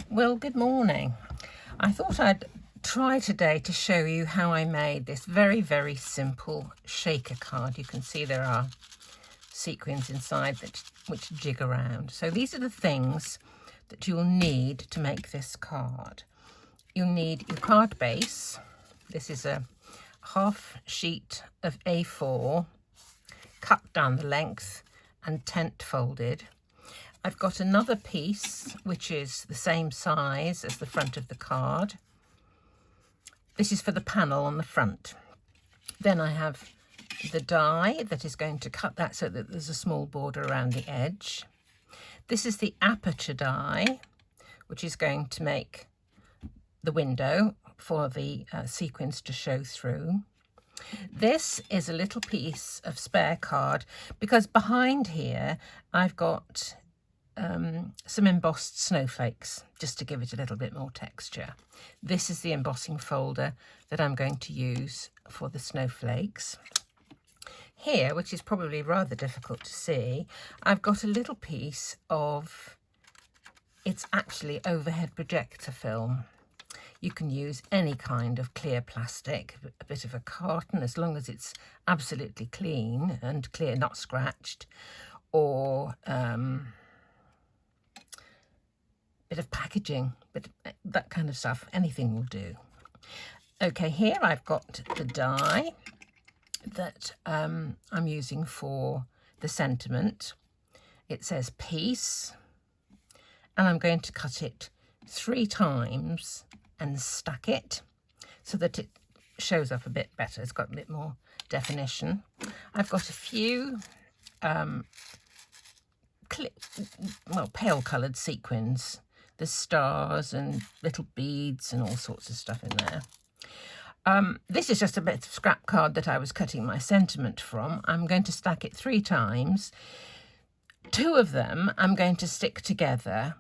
Well, good morning. I thought I'd try today to show you how I made this very, very simple shaker card. You can see there are sequins inside which jig around. So these are the things that you'll need to make this card. You'll need your card base. This is a half sheet of A4 cut down the length and tent folded. I've got another piece which is the same size as the front of the card. This is for the panel on the front. Then I have the die that is going to cut that so that there's a small border around the edge. This is the aperture die, which is going to make the window for the sequins to show through. This is a little piece of spare card because behind here I've got some embossed snowflakes just to give it a little bit more texture. This is the embossing folder that I'm going to use for the snowflakes. Here, which is probably rather difficult to see, I've got a little piece of, it's actually overhead projector film. You can use any kind of clear plastic, a bit of a carton, as long as it's absolutely clean and clear, not scratched, or bit of packaging, but that kind of stuff, anything will do. Okay, here I've got the die that I'm using for the sentiment. It says peace, and I'm going to cut it 3 times and stack it so that it shows up a bit better. It's got a bit more definition. I've got a few pale coloured sequins. There's stars and little beads and all sorts of stuff in there. This is just a bit of scrap card that I was cutting my sentiment from. I'm going to stack it 3 times. 2 of them I'm going to stick together.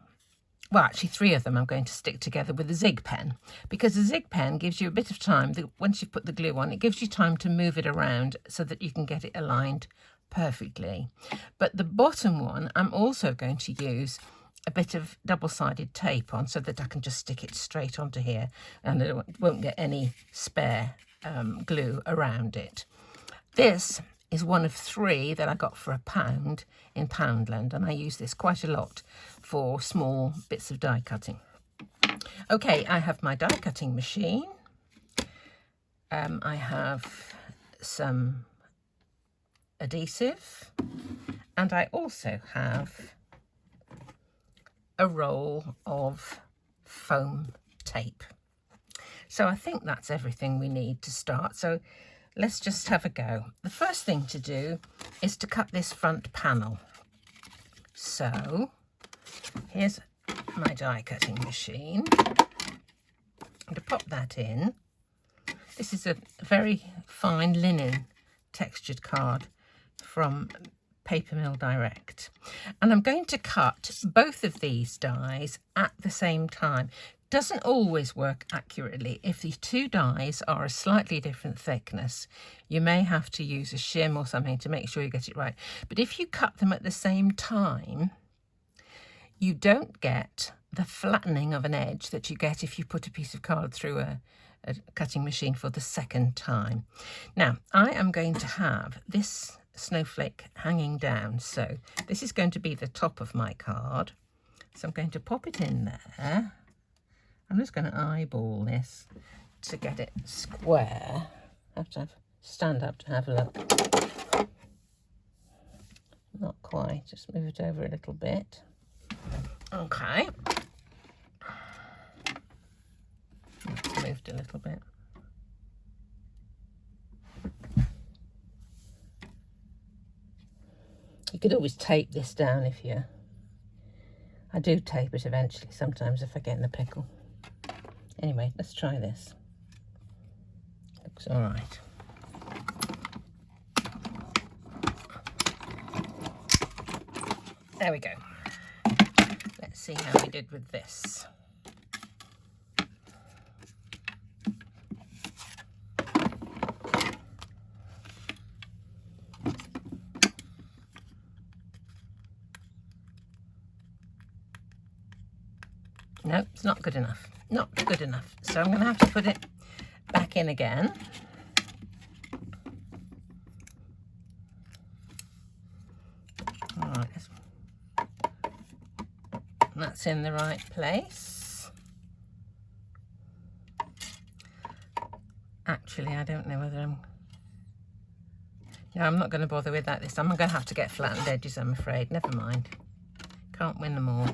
Well, actually 3 of them I'm going to stick together with a zig pen, because the zig pen gives you a bit of time. Once you've put the glue on, it gives you time to move it around so that you can get it aligned perfectly. But the bottom one I'm also going to use a bit of double-sided tape on so that I can just stick it straight onto here and it won't get any spare glue around it. This is one of 3 that I got for £1 in Poundland, and I use this quite a lot for small bits of die cutting. Okay, I have my die cutting machine. I have some adhesive, and I also have a roll of foam tape. So I think that's everything we need to start. So let's just have a go. The first thing to do is to cut this front panel. So here's my die cutting machine. I'm going to pop that in. This is a very fine linen textured card from Paper Mill Direct, and I'm going to cut both of these dies at the same time. Doesn't always work accurately. If the 2 dies are a slightly different thickness, you may have to use a shim or something to make sure you get it right. But if you cut them at the same time, you don't get the flattening of an edge that you get if you put a piece of card through a cutting machine for the second time. Now, I am going to have this snowflake hanging down, so this is going to be the top of my card. So I'm going to pop it in there. I'm just going to eyeball this to get it square. I have to stand up to have a look. Not quite, just move it over a little bit. Okay. It's moved a little bit. You could always tape this down if you... I do tape it eventually, sometimes if I get in a pickle. Anyway, let's try this. Looks all right. There we go. Let's see how we did with this. No, it's not good enough. Not good enough. So I'm going to have to put it back in again. All right, that's in the right place. Actually, I don't know whether No, I'm not going to bother with that this time. I'm going to have to get flattened edges, I'm afraid. Never mind. Can't win them all.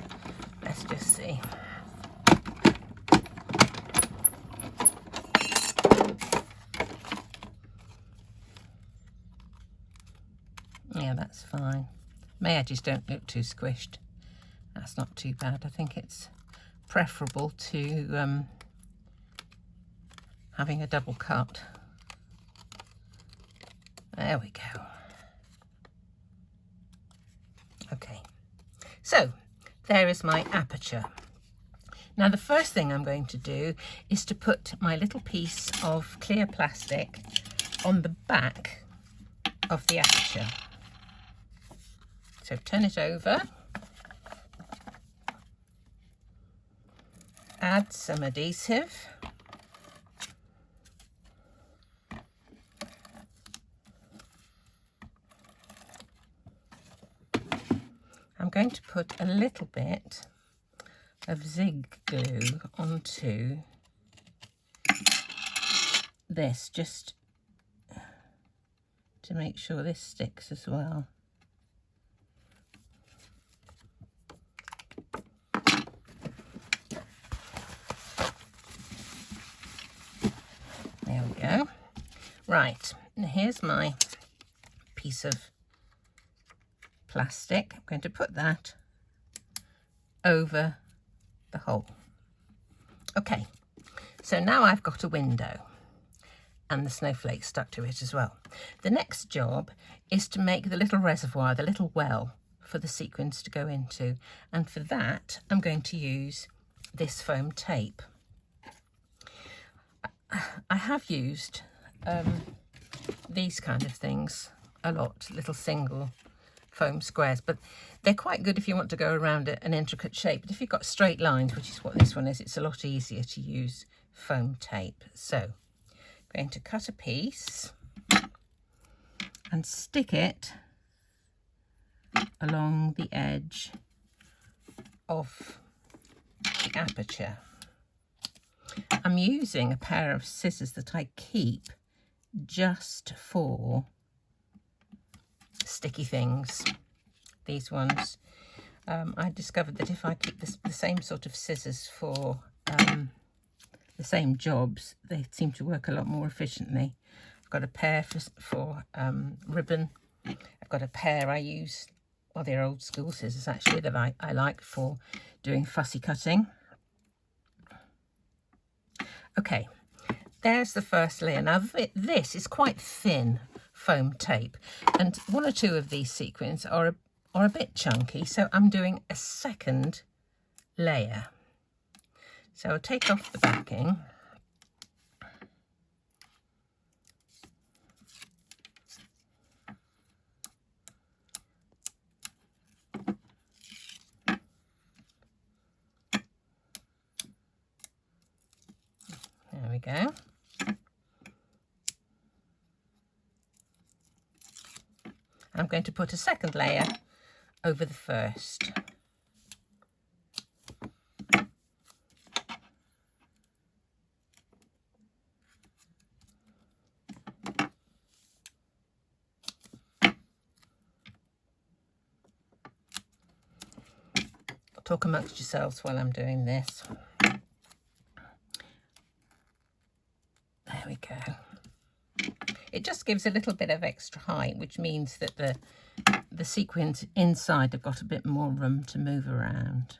Let's just see. Yeah, that's fine. My edges don't look too squished. That's not too bad. I think it's preferable to having a double cut. There we go. Okay, so there is my aperture. Now the first thing I'm going to do is to put my little piece of clear plastic on the back of the aperture. So turn it over, add some adhesive, I'm going to put a little bit of zig glue onto this, just to make sure this sticks as well. There we go. Right, and here's my piece of plastic. I'm going to put that over the hole. Okay, so now I've got a window and the snowflakes stuck to it as well. The next job is to make the little reservoir, the little well for the sequins to go into, and for that I'm going to use this foam tape. I have used these kind of things a lot, little single foam squares, but they're quite good if you want to go around an intricate shape. But if you've got straight lines, which is what this one is, it's a lot easier to use foam tape. So I'm going to cut a piece and stick it along the edge of the aperture. I'm using a pair of scissors that I keep just for sticky things. These ones, I discovered that if I keep the same sort of scissors for the same jobs, they seem to work a lot more efficiently. I've got a pair for ribbon. I've got a pair I use, well, they're old school scissors actually, that I like for doing fussy cutting. Okay, there's the first layer. Now this is quite thin foam tape, and one or two of these sequins are a bit chunky, so I'm doing a second layer. So I'll take off the backing. There we go. I'm going to put a second layer over the first. Talk amongst yourselves while I'm doing this. There we go. It just gives a little bit of extra height, which means that the sequins inside have got a bit more room to move around.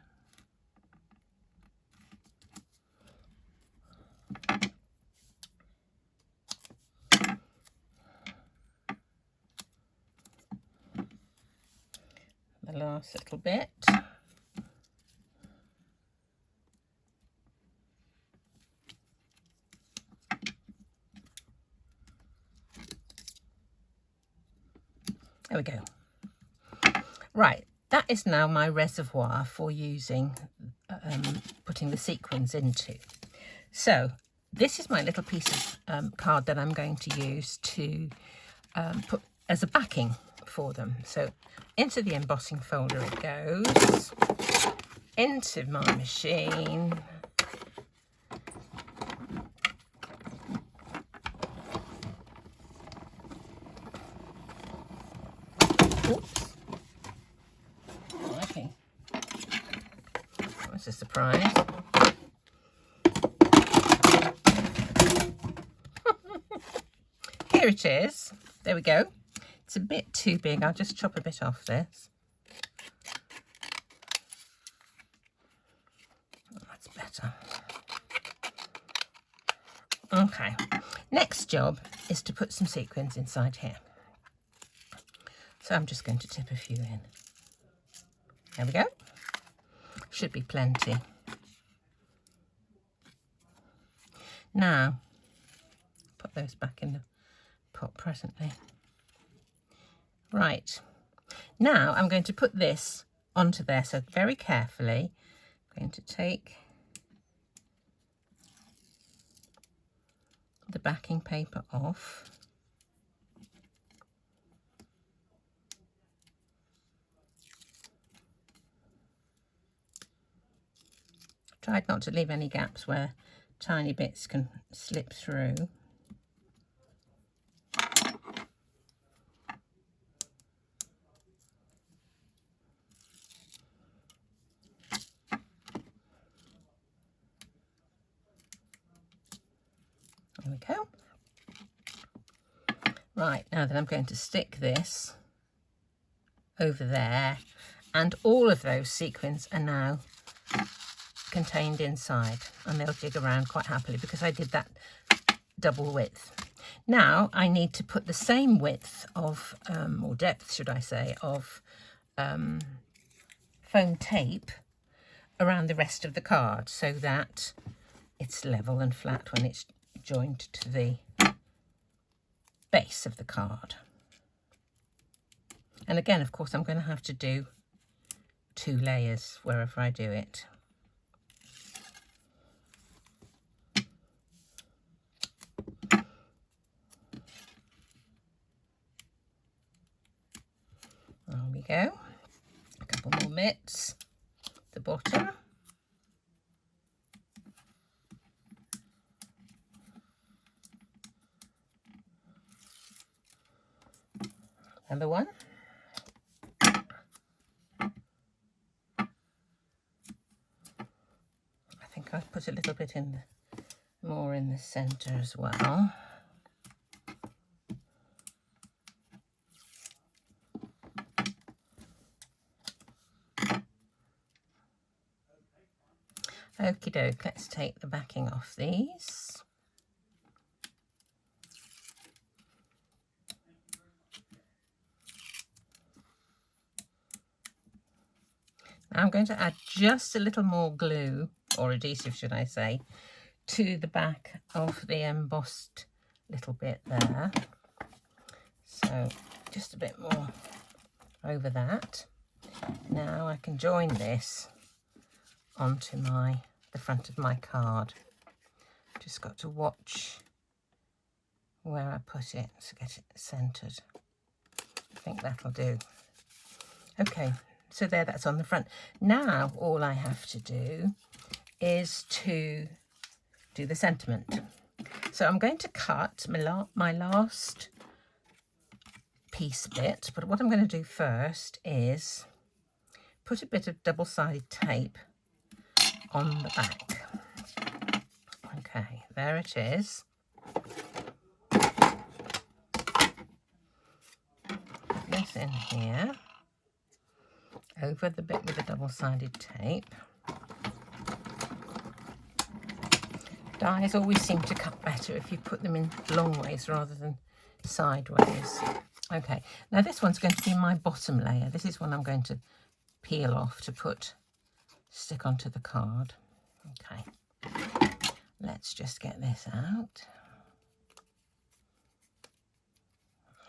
The last little bit. There we go. Right, that is now my reservoir for using, putting the sequins into. So this is my little piece of card that I'm going to use to put as a backing for them. So into the embossing folder it goes, into my machine. Oops. Okay. That's a surprise. Here it is. There we go. It's a bit too big. I'll just chop a bit off this. That's better. Okay. Next job is to put some sequins inside here. So I'm just going to tip a few in. There we go. Should be plenty. Now, put those back in the pot presently. Right, now I'm going to put this onto there, so very carefully I'm going to take the backing paper off. Tried not to leave any gaps where tiny bits can slip through. There we go. Right, now then I'm going to stick this over there, and all of those sequins are now contained inside, and they'll jig around quite happily because I did that double width. Now I need to put the same width of, or depth should I say, of foam tape around the rest of the card so that it's level and flat when it's joined to the base of the card. And again, of course, I'm going to have to do 2 layers wherever I do it. There we go. A couple more bits at the bottom. Another one. I think I've put a little bit in more in the centre as well. Okie doke, let's take the backing off these. Now I'm going to add just a little more glue, or adhesive should I say, to the back of the embossed little bit there. So just a bit more over that. Now I can join this onto the front of my card. Just got to watch where I put it to get it centered. I think that'll do. Okay, so there, that's on the front. Now all I have to do is to do the sentiment. So I'm going to cut my last piece bit, but what I'm going to do first is put a bit of double-sided tape on the back. Okay, there it is. Put this in here, over the bit with the double-sided tape. Dies always seem to cut better if you put them in long ways rather than sideways. Okay, now this one's going to be my bottom layer. This is one I'm going to peel off to stick onto the card. Okay, let's just get this out.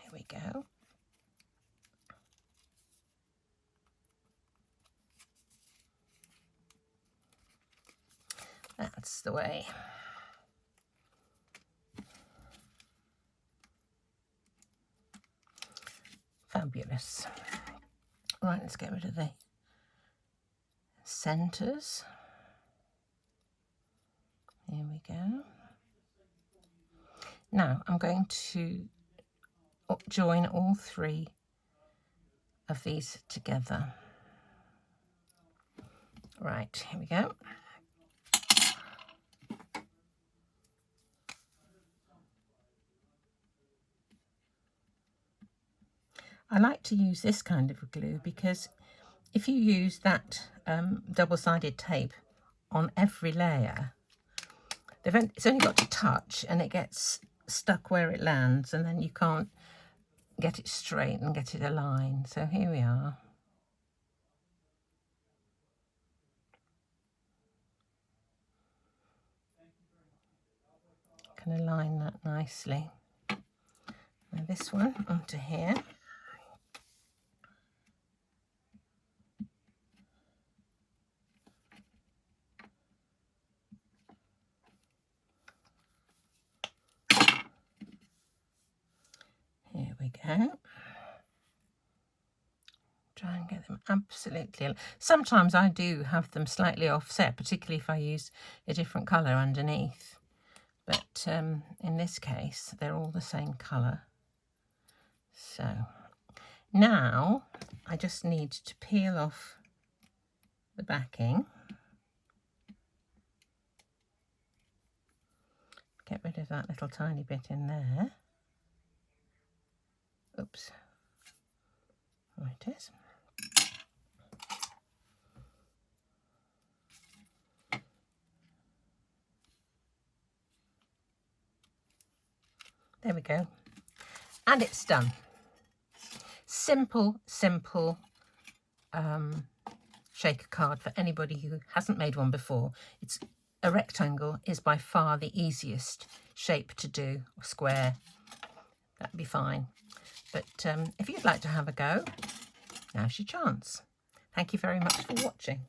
Here we go. That's the way. Fabulous. Right, let's get rid of the centres. Here we go. Now I'm going to join all three of these together. Right, here we go. I like to use this kind of a glue because if you use that double-sided tape on every layer, it's only got to touch and it gets stuck where it lands, and then you can't get it straight and get it aligned. So here we are. Can align that nicely. Now this one onto here. Here we go. Try and get them absolutely. Sometimes I do have them slightly offset, particularly if I use a different colour underneath. But in this case, they're all the same colour. So now I just need to peel off the backing. Get rid of that little tiny bit in there. Oops. There it is. There we go. And it's done. Simple, simple shaker card for anybody who hasn't made one before. It's a rectangle is by far the easiest shape to do, or square. That'd be fine. But if you'd like to have a go, now's your chance. Thank you very much for watching.